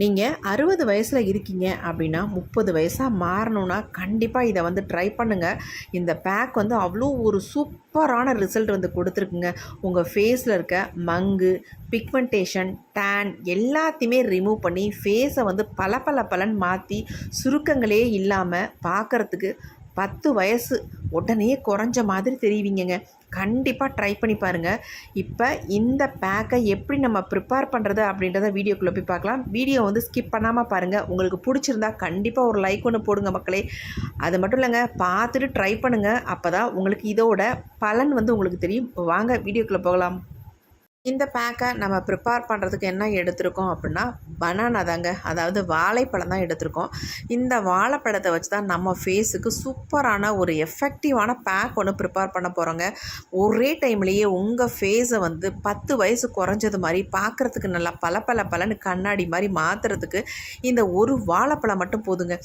நீங்கள் 60 வயசில் இருக்கீங்க அப்படின்னா 30 வயசாக மாறணும்னா கண்டிப்பாக இதை வந்து ட்ரை பண்ணுங்கள். இந்த பேக் வந்து அவ்வளோ ஒரு சூப்பரான ரிசல்ட் வந்து கொடுத்துருக்குங்க. உங்கள் ஃபேஸில் இருக்க மங்கு, பிக்மெண்டேஷன், டேன் எல்லாத்தையுமே ரிமூவ் பண்ணி ஃபேஸை வந்து பளபளன்னு மாற்றி சுருக்கங்களே இல்லாமல் பார்க்குறதுக்கு 10 வயசு உடனே குறைஞ்ச மாதிரி தெரிவிங்கங்க. கண்டிப்பாக ட்ரை பண்ணி பாருங்கள். இப்போ இந்த பேக்கை எப்படி நம்ம ப்ரிப்பேர் பண்ணுறது அப்படின்றத வீடியோக்குள்ளே போய் பார்க்கலாம். வீடியோ வந்து ஸ்கிப் பண்ணாமல் பாருங்கள். உங்களுக்கு பிடிச்சிருந்தா கண்டிப்பாக ஒரு லைக் ஒன்று போடுங்க மக்களே. அது மட்டும் இல்லைங்க, பார்த்துட்டு ட்ரை பண்ணுங்கள். அப்போ தான் உங்களுக்கு இதோட பலன் வந்து உங்களுக்கு தெரியும். வாங்க வீடியோக்குள்ளே போகலாம். இந்த பேக்கை நம்ம ப்ரிப்பேர் பண்ணுறதுக்கு என்ன எடுத்திருக்கோம் அப்படின்னா பனானா தாங்க, அதாவது வாழைப்பழம் தான் எடுத்திருக்கோம். இந்த வாழைப்பழத்தை வச்சு தான் நம்ம ஃபேஸுக்கு சூப்பரான ஒரு எஃபெக்டிவான பேக் ஒன்று ப்ரிப்பேர் பண்ண போகிறோங்க. ஒரே டைம்லேயே உங்கள் ஃபேஸை வந்து 10 வயசு குறைஞ்சது மாதிரி பார்க்குறதுக்கு நல்லா பளபளன்னு கண்ணாடி மாதிரி மாற்றுறதுக்கு இந்த ஒரு வாழைப்பழம் மட்டும் போதுங்க.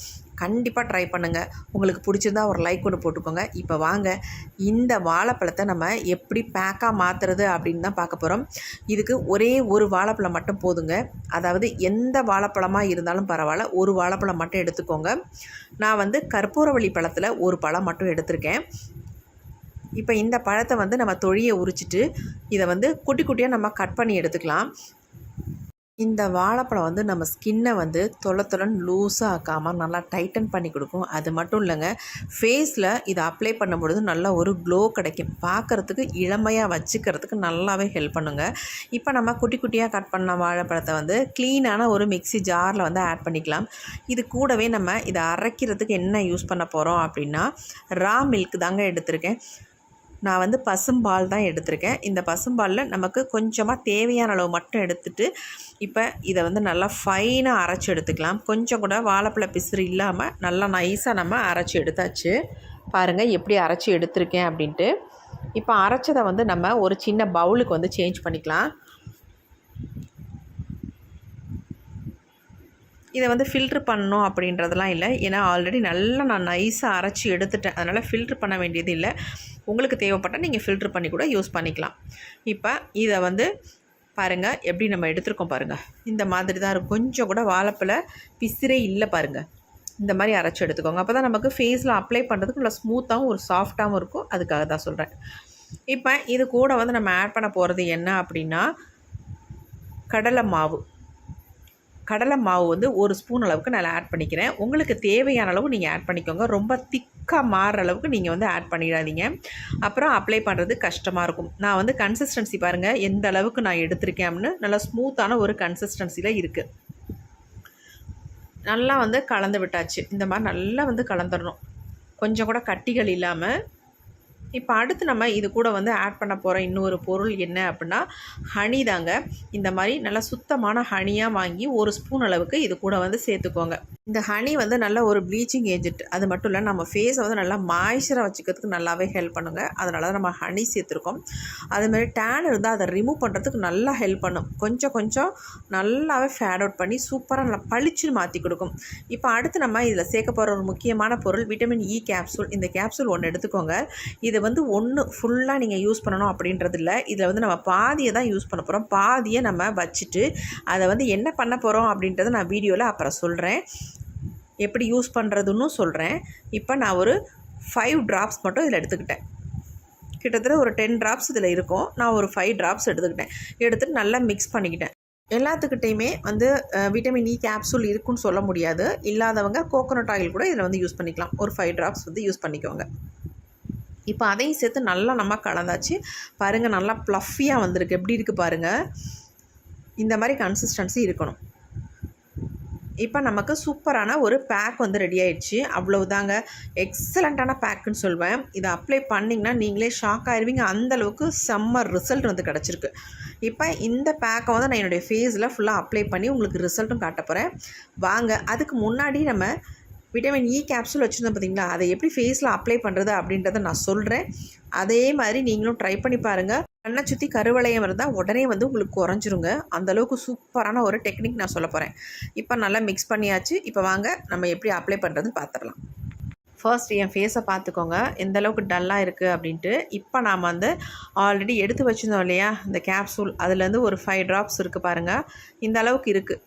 கண்டிப்பாக ட்ரை பண்ணுங்கள். உங்களுக்கு பிடிச்சிருந்தா ஒரு லைக் ஒன்று போட்டுக்கோங்க. இப்போ வாங்க இந்த வாழைப்பழத்தை நம்ம எப்படி பேக்காக மாற்றுறது அப்படின்னு தான் பார்க்க போகிறோம். இதுக்கு ஒரே ஒரு வாழைப்பழம் மட்டும் போதுங்க. அதாவது எந்த வாழைப்பழமாக இருந்தாலும் பரவாயில்ல, ஒரு வாழைப்பழம் மட்டும் எடுத்துக்கோங்க. நான் வந்து கற்பூரவள்ளி பழத்தில் ஒரு பழம் மட்டும் எடுத்திருக்கேன். இப்போ இந்த பழத்தை வந்து நம்ம தொழியை உரிச்சிட்டு இதை வந்து குட்டி குட்டியாக நம்ம கட் பண்ணி எடுத்துக்கலாம். இந்த வாழைப்பழம் வந்து நம்ம ஸ்கின்னை வந்து தொலைன்னு லூஸாக ஆக்காமல் நல்லா டைட்டன் பண்ணி கொடுக்கும். அது மட்டும் இல்லைங்க, ஃபேஸில் இதை அப்ளை பண்ணும்பொழுது நல்லா ஒரு க்ளோ கிடைக்கும். பார்க்குறதுக்கு இளமையாக வச்சுக்கிறதுக்கு நல்லாவே ஹெல்ப் பண்ணுங்க. இப்போ நம்ம குட்டி குட்டியாக கட் பண்ண வாழைப்பழத்தை வந்து க்ளீனான ஒரு மிக்ஸி ஜாரில் வந்து ஆட் பண்ணிக்கலாம். இது கூடவே நம்ம இதை அரைக்கிறதுக்கு என்ன யூஸ் பண்ண போகிறோம் அப்படின்னா ரா மில்க் தாங்க எடுத்திருக்கேன். நான் வந்து பசும்பால் தான் எடுத்திருக்கேன். இந்த பசும்பாலில் நமக்கு கொஞ்சமாக தேவையான அளவு மட்டும் எடுத்துகிட்டு இப்போ இதை வந்து நல்லா ஃபைனாக அரைச்சி எடுத்துக்கலாம். கொஞ்சம் கூட வாழைப்பழ பிசுறு இல்லாமல் நல்லா நைஸாக நம்ம அரைச்சி எடுத்தாச்சு. பாருங்கள் எப்படி அரைச்சி எடுத்திருக்கேன் அப்படின்ட்டு. இப்போ அரைச்சதை வந்து நம்ம ஒரு சின்ன பவுலுக்கு வந்து சேஞ்ச் பண்ணிக்கலாம். இதை வந்து ஃபில்ட்ரு பண்ணணும் அப்படின்றதெல்லாம் இல்லை. ஏன்னா ஆல்ரெடி நல்லா நான் நைஸாக அரைச்சி எடுத்துட்டேன். அதனால் ஃபில்ட்ரு பண்ண வேண்டியது இல்லை. உங்களுக்கு தேவைப்பட்டால் நீங்கள் ஃபில்ட்ரு பண்ணி கூட யூஸ் பண்ணிக்கலாம். இப்போ இதை வந்து பாருங்கள் எப்படி நம்ம எடுத்துருக்கோம் பாருங்கள். இந்த மாதிரி தான் இருக்கும். கொஞ்சம் கூட வாழைப்பழ பிசிறே இல்லை பாருங்கள். இந்த மாதிரி அரைச்சி எடுத்துக்கோங்க. அப்போ தான் நமக்கு ஃபேஸில் அப்ளை பண்ணுறதுக்கு நல்லா ஸ்மூத்தாகவும் ஒரு சாஃப்டாகவும் இருக்கும். அதுக்காக தான் சொல்கிறேன். இப்போ இது கூட வந்து நம்ம ஆட் பண்ண போகிறது என்ன அப்படின்னா கடலை மாவு வந்து ஒரு ஸ்பூன் அளவுக்கு நான் ஆட் பண்ணிக்கிறேன். உங்களுக்கு தேவையான அளவு நீங்கள் ஆட் பண்ணிக்கோங்க. ரொம்ப திக்காக மாறுற அளவுக்கு நீங்கள் வந்து ஆட் பண்ணிடாதீங்க. அப்புறம் அப்ளை பண்ணுறது கஷ்டமாக இருக்கும். நான் வந்து கன்சிஸ்டன்சி பாருங்கள் எந்த அளவுக்கு நான் எடுத்திருக்கேன் அப்படின்னு நல்லா ஸ்மூத்தான ஒரு கன்சிஸ்டன்சியில் இருக்குது. நல்லா வந்து கலந்து விட்டாச்சு. இந்த மாதிரி நல்லா வந்து கலந்துடணும், கொஞ்சம் கூட கட்டிகள் இல்லாமல். இப்போ அடுத்து நம்ம இது கூட வந்து ஆட் பண்ண போகிற இன்னொரு பொருள் என்ன அப்படின்னா ஹனி தாங்க. இந்த மாதிரி நல்லா சுத்தமான ஹனியாக வாங்கி ஒரு ஸ்பூன் அளவுக்கு இது கூட வந்து சேர்த்துக்கோங்க. இந்த ஹனி வந்து நல்ல ஒரு ப்ளீச்சிங் ஏஜென்ட். அது மட்டும் இல்லை, நம்ம ஃபேஸை வந்து நல்லா மாய்ஸ்சராக வச்சுக்கிறதுக்கு நல்லாவே ஹெல்ப் பண்ணுங்க. அதனால தான் நம்ம ஹனி சேர்த்துருக்கோம். அதுமாதிரி டேன் இருந்தால் அதை ரிமூவ் பண்ணுறதுக்கு நல்லா ஹெல்ப் பண்ணும். கொஞ்சம் நல்லாவே ஃபேட் அவுட் பண்ணி சூப்பராக நல்லா பளிச்சுன்னு மாற்றி கொடுக்கும். இப்போ அடுத்து நம்ம இதில் சேர்க்க போகிற ஒரு முக்கியமான பொருள் விட்டமின் இ கேப்சூல். இந்த கேப்சூல் ஒன்று எடுத்துக்கோங்க. இது வந்து ஒன்று ஃபுல்லாக நீங்கள் யூஸ் பண்ணணும் அப்படின்றது இல்லை. இதில் வந்து நம்ம பாதியை தான் யூஸ் பண்ண போகிறோம். பாதியை நம்ம வச்சுட்டு அதை வந்து என்ன பண்ண போகிறோம் அப்படின்றத நான் வீடியோவில் அப்புறம் சொல்கிறேன், எப்படி யூஸ் பண்ணுறதுன்னு சொல்கிறேன். இப்போ நான் ஒரு 5 ட்ராப்ஸ் மட்டும் இதில் எடுத்துக்கிட்டேன். கிட்டத்தட்ட ஒரு 10 ட்ராப்ஸ் இதில் இருக்கும். நான் ஒரு 5 ட்ராப்ஸ் எடுத்துகிட்டு நல்லா மிக்ஸ் பண்ணிக்கிட்டேன். எல்லாத்துக்கிட்டையுமே வந்து விட்டமின் இ கேப்சூல் இருக்குன்னு சொல்ல முடியாது. இல்லாதவங்க கோகோனட் ஆயில் கூட இதில் வந்து யூஸ் பண்ணிக்கலாம். ஒரு 5 ட்ராப்ஸ் வந்து யூஸ் பண்ணிக்கோங்க. இப்போ அதையும் சேர்த்து நல்லா நம்ம கலந்தாச்சு. பாருங்கள் நல்லா ப்ளஃபியாக வந்திருக்கு. எப்படி இருக்குது பாருங்கள். இந்த மாதிரி கன்சிஸ்டன்சி இருக்கணும். இப்போ நமக்கு சூப்பரான ஒரு பேக் வந்து ரெடி ஆயிடுச்சு. அவ்வளவுதாங்க, எக்ஸலண்ட்டான பேக்குன்னு சொல்வேன். இதை அப்ளை பண்ணிங்கன்னா நீங்களே ஷாக் ஆயிடுவீங்க. அந்தளவுக்கு செம்ம ரிசல்ட் வந்து கிடச்சிருக்கு. இப்போ இந்த பேக்கை வந்து நான் என்னுடைய ஃபேஸில் ஃபுல்லாக அப்ளை பண்ணி உங்களுக்கு ரிசல்ட்டும் காட்ட போகிறேன். வாங்க, அதுக்கு முன்னாடி நம்ம விட்டமின் இ கேப்சூல் வச்சுருந்தோம் பார்த்தீங்களா, அதை எப்படி ஃபேஸில் அப்ளை பண்ணுறது அப்படின்றத நான் சொல்கிறேன். அதே மாதிரி நீங்களும் ட்ரை பண்ணி பாருங்கள். கண்ணை சுற்றி கருவளையம் இருந்தால் உடனே வந்து உங்களுக்கு குறைஞ்சிருங்க. அந்தளவுக்கு சூப்பரான ஒரு டெக்னிக் நான் சொல்ல போகிறேன். இப்போ நல்லா மிக்ஸ் பண்ணியாச்சு. இப்போ வாங்க நம்ம எப்படி அப்ளை பண்ணுறதுன்னு பார்த்துடலாம். ஃபர்ஸ்ட் என் ஃபேஸை பார்த்துக்கோங்க எந்த அளவுக்கு டல்லாக இருக்குது அப்படின்ட்டு. இப்போ நாம் வந்து ஆல்ரெடி எடுத்து வச்சுருந்தோம் இல்லையா இந்த கேப்சூல், அதுலேருந்து ஒரு 5 ட்ராப்ஸ் இருக்குது பாருங்கள். இந்த அளவுக்கு இருக்குது.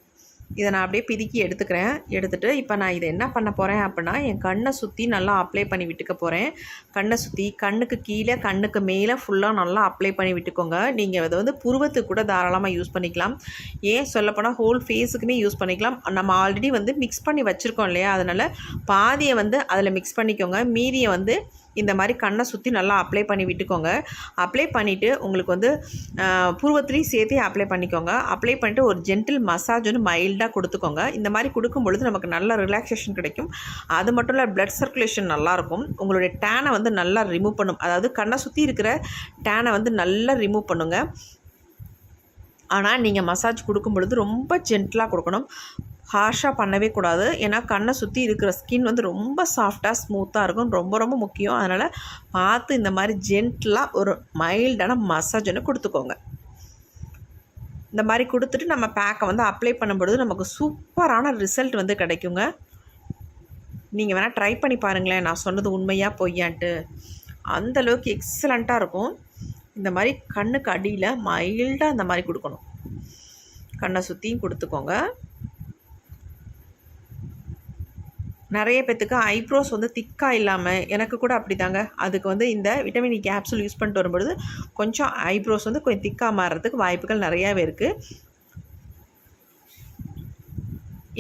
இதை நான் அப்படியே பிதுக்கி எடுத்துக்கிறேன். எடுத்துகிட்டு இப்போ நான் இதை என்ன பண்ண போகிறேன் அப்படின்னா, என் கண்ணை சுற்றி நல்லா அப்ளை பண்ணி விட்டுக்க போகிறேன். கண்ணை சுற்றி கண்ணுக்கு கீழே கண்ணுக்கு மேலே ஃபுல்லாக நல்லா அப்ளை பண்ணி விட்டுக்கோங்க. நீங்கள் அதை வந்து புருவத்துக்கு கூட தாராளமாக யூஸ் பண்ணிக்கலாம். ஏன் சொல்லப்போனால் ஹோல் ஃபேஸுக்குமே யூஸ் பண்ணிக்கலாம். நம்ம ஆல்ரெடி வந்து மிக்ஸ் பண்ணி வச்சுருக்கோம் இல்லையா, அதனால் பாதியை வந்து அதில் மிக்ஸ் பண்ணிக்கோங்க. மீதியை வந்து இந்த மாதிரி கண்ணை சுற்றி நல்லா அப்ளை பண்ணி விட்டுக்கோங்க. அப்ளை பண்ணிவிட்டு உங்களுக்கு வந்து புருவத்துலேயும் சேர்த்து அப்ளை பண்ணிக்கோங்க. அப்ளை பண்ணிவிட்டு ஒரு ஜென்டில் மசாஜ் வந்து மைல்டாக கொடுத்துக்கோங்க. இந்த மாதிரி கொடுக்கும் பொழுது நமக்கு நல்ல ரிலாக்ஸேஷன் கிடைக்கும். அது மட்டும் இல்லை, பிளட் சர்க்குலேஷன் நல்லாயிருக்கும். உங்களுடைய டேனை வந்து நல்லா ரிமூவ் பண்ணும். அதாவது கண்ணை சுற்றி இருக்கிற டேனை வந்து நல்லா ரிமூவ் பண்ணுங்க. ஆனால் நீங்கள் மசாஜ் கொடுக்கும் பொழுது ரொம்ப ஜென்டிலாக கொடுக்கணும். ஹார்ஷாக பண்ணவே கூடாது. ஏன்னா கண்ணை சுற்றி இருக்கிற ஸ்கின் வந்து ரொம்ப சாஃப்டாக ஸ்மூத்தாக இருக்கும். ரொம்ப ரொம்ப முக்கியம். அதனால் பார்த்து இந்த மாதிரி ஜென்டிலாக ஒரு மைல்டான மசாஜ் ஒன்று கொடுத்துக்கோங்க. இந்த மாதிரி கொடுத்துட்டு நம்ம பேக்கை வந்து அப்ளை பண்ணும்பொழுது நமக்கு சூப்பரான ரிசல்ட் வந்து கிடைக்குங்க. நீங்கள் வேணால் ட்ரை பண்ணி பாருங்களேன், நான் சொன்னது உண்மையாக பொய்யான்ட்டு. அந்தளவுக்கு எக்ஸலண்ட்டாக இருக்கும். இந்த மாதிரி கண்ணுக்கு அடியில் மைல்டாக இந்த மாதிரி கொடுக்கணும். கண்ணை சுற்றியும் கொடுத்துக்கோங்க. நிறைய பேத்துக்கு ஐப்ரோஸ் வந்து திக்காக இல்லாமல், எனக்கு கூட அப்படி தாங்க, அதுக்கு வந்து இந்த விட்டமின் இ கேப்சூல் யூஸ் பண்ணிட்டு வரும்பொழுது கொஞ்சம் ஐப்ரோஸ் வந்து கொஞ்சம் திக்காக மாறுறதுக்கு வாய்ப்புகள் நிறையாவே இருக்குது.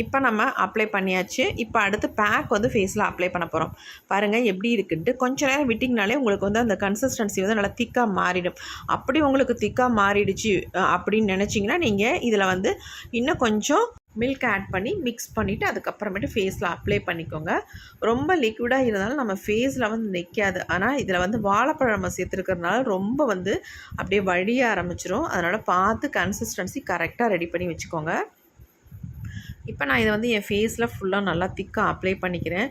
இப்போ நம்ம அப்ளை பண்ணியாச்சு. இப்போ அடுத்து பேக் வந்து ஃபேஸில் அப்ளை பண்ண போகிறோம். பாருங்கள் எப்படி இருக்குன்ட்டு. கொஞ்சம் நேரம் விட்டிங்கனாலே உங்களுக்கு வந்து அந்த கன்சிஸ்டன்சி வந்து நல்லா திக்காக மாறிடும். அப்படி உங்களுக்கு திக்காக மாறிடுச்சு அப்படின்னு நினச்சிங்கன்னா நீங்கள் இதில் வந்து இன்னும் கொஞ்சம் மில்க் ஆட் பண்ணி மிக்ஸ் பண்ணிவிட்டு அதுக்கப்புறமேட்டு ஃபேஸில் அப்ளை பண்ணிக்கோங்க. ரொம்ப லிக்விடாக இருந்தாலும் நம்ம ஃபேஸில் வந்து நிற்காது. ஆனால் இதில் வந்து வாழைப்பழம் நம்ம சேர்த்துருக்கிறதுனால ரொம்ப வந்து அப்படியே வழிய ஆரம்பிச்சிடும். அதனால் பார்த்து கன்சிஸ்டன்சி கரெக்டாக ரெடி பண்ணி வச்சுக்கோங்க. இப்போ நான் இதை வந்து என் ஃபேஸில் ஃபுல்லாக நல்லா திக்காக அப்ளை பண்ணிக்கிறேன்.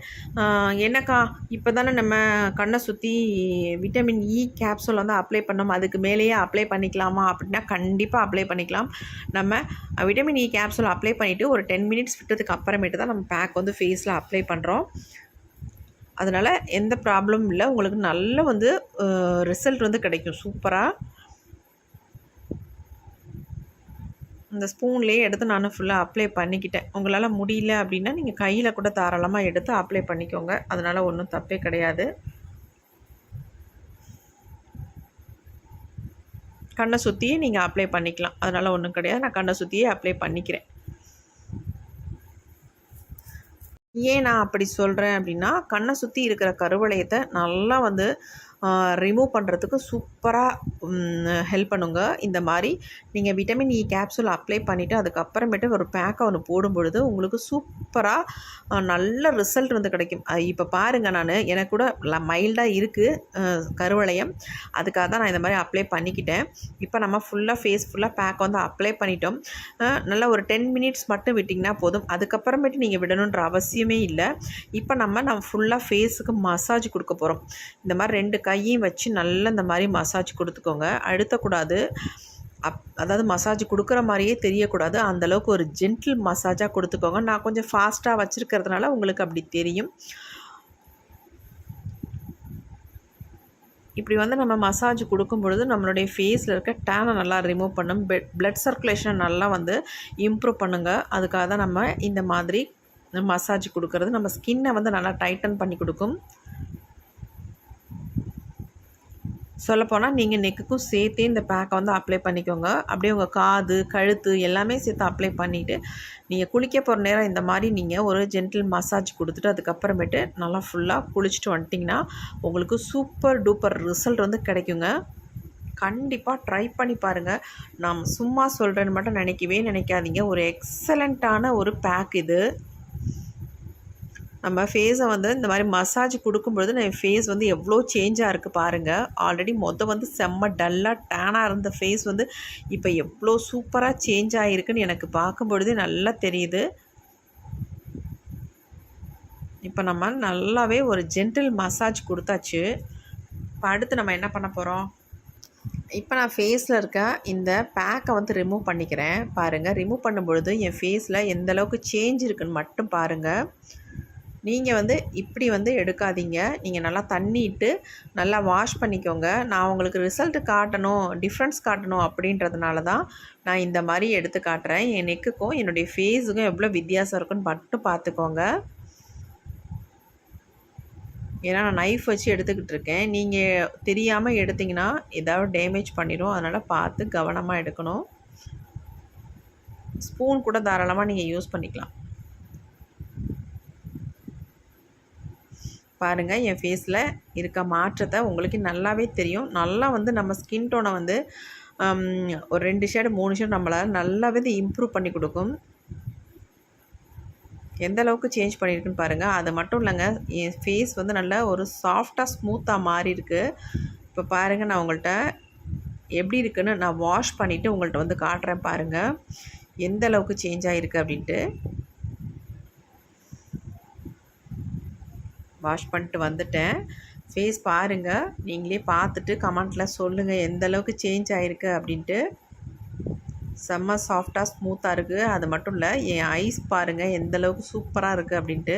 என்னக்கா இப்போ தானே நம்ம கண்ணை சுற்றி விட்டமின் இ கேப்சூல் வந்து அப்ளை பண்ணோம், அதுக்கு மேலேயே அப்ளை பண்ணிக்கலாமா அப்படின்னா கண்டிப்பாக அப்ளை பண்ணிக்கலாம். நம்ம விட்டமின் இ கேப்சூல் அப்ளை பண்ணிவிட்டு ஒரு 10 மினிட்ஸ் விட்டதுக்கு அப்புறமேட்டு தான் நம்ம பேக் வந்து ஃபேஸில் அப்ளை பண்ணுறோம். அதனால் எந்த ப்ராப்ளமும் இல்லை. உங்களுக்கு நல்ல வந்து ரிசல்ட் வந்து கிடைக்கும் சூப்பராக. இந்த ஸ்பூன்லேயே எடுத்து நான் ஃபுல்லாக அப்ளை பண்ணிக்கிட்டேன். உங்களால் முடியல அப்படின்னா நீங்கள் கையில் கூட தாராளமாக எடுத்து அப்ளை பண்ணிக்கோங்க. அதனால் ஒன்றும் தப்பே கிடையாது. கண்ணை சுற்றியே நீங்கள் அப்ளை பண்ணிக்கலாம். அதனால் ஒன்றும் கிடையாது. நான் கண்ணை சுற்றியே அப்ளை பண்ணிக்கிறேன். ஏன் நான் அப்படி சொல்கிறேன் அப்படின்னா, கண்ணை சுற்றி இருக்கிற கருவளையத்தை நல்லா வந்து ரிமூவ் பண்ணுறதுக்கு சூப்பராக ஹெல்ப் பண்ணுங்க. இந்த மாதிரி நீங்கள் விட்டமின் இ கேப்சூல் அப்ளை பண்ணிவிட்டு அதுக்கப்புறமேட்டு ஒரு பேக்கை ஒன்று போடும் பொழுது உங்களுக்கு சூப்பராக நல்ல ரிசல்ட் வந்து கிடைக்கும். இப்போ பாருங்கள், எனக்கு கூட மைல்டாக இருக்குது கருவளையம். அதுக்காக தான் நான் இந்த மாதிரி அப்ளை பண்ணிக்கிட்டேன். இப்போ நம்ம ஃபேஸ் ஃபுல்லாக பேக் வந்து அப்ளை பண்ணிட்டோம். நல்லா ஒரு 10 மினிட்ஸ் மட்டும் விட்டிங்கன்னா போதும். அதுக்கப்புறமேட்டு நீங்கள் விடணுன்ற அவசியமே இல்லை. இப்போ நம்ம ஃபுல்லாக ஃபேஸுக்கு மசாஜ் கொடுக்க போகிறோம். இந்த மாதிரி 2 கையும் வச்சு நல்லா இந்த மாதிரி மசாஜ் கொடுத்துக்கோங்க. அழுத்தக்கூடாது. அதாவது மசாஜ் கொடுக்குற மாதிரியே தெரியக்கூடாது. அந்தளவுக்கு ஒரு ஜென்டில் மசாஜாக கொடுத்துக்கோங்க. நான் கொஞ்சம் ஃபாஸ்ட்டாக வச்சுருக்கிறதுனால உங்களுக்கு அப்படி தெரியும். இப்படி வந்து நம்ம மசாஜ் கொடுக்கும் பொழுது நம்மளுடைய ஃபேஸில் இருக்க டேனை நல்லா ரிமூவ் பண்ணும். பிளட் சர்க்குலேஷனை நல்லா வந்து இம்ப்ரூவ் பண்ணுங்கள். அதுக்காக தான் நம்ம இந்த மாதிரி மசாஜ் கொடுக்கறது. நம்ம ஸ்கின்னை வந்து நல்லா டைட்டன் பண்ணி கொடுக்கும். சொல்லப்போனால் நீங்கள் நெக்குக்கும் சேர்த்தே இந்த பேக்கை வந்து அப்ளை பண்ணிக்கோங்க. அப்படியே உங்கள் காது, கழுத்து எல்லாமே சேர்த்து அப்ளை பண்ணிவிட்டு நீங்கள் குளிக்க போகிற நேரம் இந்த மாதிரி நீங்கள் ஒரு ஜென்டில் மசாஜ் கொடுத்துட்டு அதுக்கப்புறமேட்டு நல்லா ஃபுல்லாக குளிச்சுட்டு வந்துட்டிங்கன்னா உங்களுக்கு சூப்பர் டூப்பர் ரிசல்ட் வந்து கிடைக்குங்க. கண்டிப்பாக ட்ரை பண்ணி பாருங்கள். நான் சும்மா சொல்கிறேன்னு மட்டும் நினைக்காதீங்க. ஒரு எக்ஸலண்ட்டான ஒரு பேக் இது. நம்ம ஃபேஸை வந்து இந்த மாதிரி மசாஜ் கொடுக்கும்பொழுது நம்ம ஃபேஸ் வந்து எவ்வளோ சேஞ்சாக இருக்குது பாருங்கள். ஆல்ரெடி வந்து செம்ம டல்லாக டேனாக இருந்த ஃபேஸ் வந்து இப்போ எவ்வளோ சூப்பராக சேஞ்ச் ஆகிருக்குன்னு எனக்கு பார்க்கும்பொழுதே நல்லா தெரியுது. இப்போ நம்ம நல்லாவே ஒரு ஜென்டில் மசாஜ் கொடுத்தாச்சு. இப்போ அடுத்து நம்ம என்ன பண்ண போகிறோம்? இப்போ நான் ஃபேஸில் இருக்க இந்த பேக்கை வந்து ரிமூவ் பண்ணிக்கிறேன். பாருங்கள், ரிமூவ் பண்ணும்பொழுது என் ஃபேஸில் எந்தளவுக்கு சேஞ்ச் இருக்குன்னு மட்டும் பாருங்கள். நீங்கள் வந்து இப்படி வந்து எடுக்காதீங்க. நீங்கள் நல்லா தண்ணிட்டு நல்லா வாஷ் பண்ணிக்கோங்க. நான் உங்களுக்கு ரிசல்ட் காட்டணும், டிஃப்ரென்ஸ் காட்டணும் அப்படின்றதுனால தான் நான் இந்த மாதிரி எடுத்து காட்டுறேன். என் நெக்குக்கும் என்னுடைய ஃபேஸுக்கும் எவ்வளோ வித்தியாசம் இருக்குன்னு மட்டும் பார்த்துக்கோங்க. ஏன்னா நான் நைஃப் வச்சு எடுத்துக்கிட்டு இருக்கேன். நீங்கள் தெரியாமல் எடுத்திங்கன்னா ஏதாவது டேமேஜ் பண்ணிடும். அதனால் பார்த்து கவனமாக எடுக்கணும். ஸ்பூன் கூட தாராளமாக நீங்கள் யூஸ் பண்ணிக்கலாம். பாருங்கள், என் ஃபேஸில் இருக்க மாற்றத்தை உங்களுக்கு நல்லாவே தெரியும். நல்லா வந்து நம்ம ஸ்கின் டோனை வந்து ஒரு 2 ஷேடு 3 ஷேடு நம்மளால் நல்லாவே இது இம்ப்ரூவ் பண்ணி கொடுக்கும். எந்த அளவுக்கு சேஞ்ச் பண்ணியிருக்குன்னு பாருங்கள். அது மட்டும் இல்லைங்க, என் ஃபேஸ் வந்து நல்லா ஒரு சாஃப்டாக ஸ்மூத்தாக மாறி இருக்குது. இப்போ பாருங்கள், நான் உங்கள்கிட்ட எப்படி இருக்குன்னு நான் வாஷ் பண்ணிவிட்டு உங்கள்கிட்ட வந்து காட்டுறேன் பாருங்கள், எந்த அளவுக்கு சேஞ்ச் ஆகிருக்கு அப்படின்ட்டு. வாஷ் பண்ணிட்டு வந்துட்டேன். ஃபேஸ் பாருங்கள், நீங்களே பார்த்துட்டு கமெண்ட்டில் சொல்லுங்கள் எந்த அளவுக்கு சேஞ்ச் ஆகிருக்கு அப்படின்ட்டு. செம்ம சாஃப்டாக ஸ்மூத்தாக இருக்குது. அது மட்டும் இல்லை, என் ஐஸ் பாருங்கள் எந்த அளவுக்கு சூப்பராக இருக்குது அப்படின்ட்டு.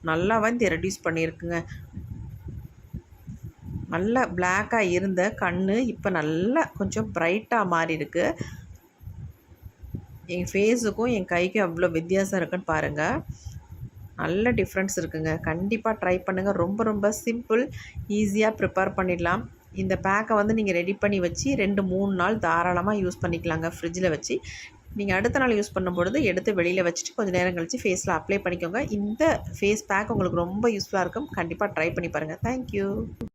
நல்லா வந்து ரெடியூஸ் பண்ணியிருக்குங்க. நல்லா பிளாக்காக இருந்த கண் இப்போ நல்லா கொஞ்சம் ப்ரைட்டாக மாறி இருக்குது. என் ஃபேஸுக்கும் என் கைக்கும் எவ்வளோ வித்தியாசம் இருக்குன்னு பாருங்கள். நல்ல டிஃப்ரென்ஸ் இருக்குங்க. கண்டிப்பாக ட்ரை பண்ணுங்கள். ரொம்ப ரொம்ப சிம்பிள், ஈஸியாக ப்ரிப்பேர் பண்ணிடலாம். இந்த பேக்கை வந்து நீங்கள் ரெடி பண்ணி வச்சு 2-3 நாள் தாராளமாக யூஸ் பண்ணிக்கலாங்க ஃப்ரிட்ஜில் வச்சு. நீங்கள் அடுத்த நாள் யூஸ் பண்ணும்பொழுது எடுத்து வெளியில் வச்சுட்டு கொஞ்சம் நேரம் கழித்து ஃபேஸில் அப்ளை பண்ணிக்கோங்க. இந்த ஃபேஸ் பேக் உங்களுக்கு ரொம்ப யூஸ்ஃபுல்லாக இருக்கும். கண்டிப்பாக ட்ரை பண்ணி பாருங்கள். தேங்க்யூ.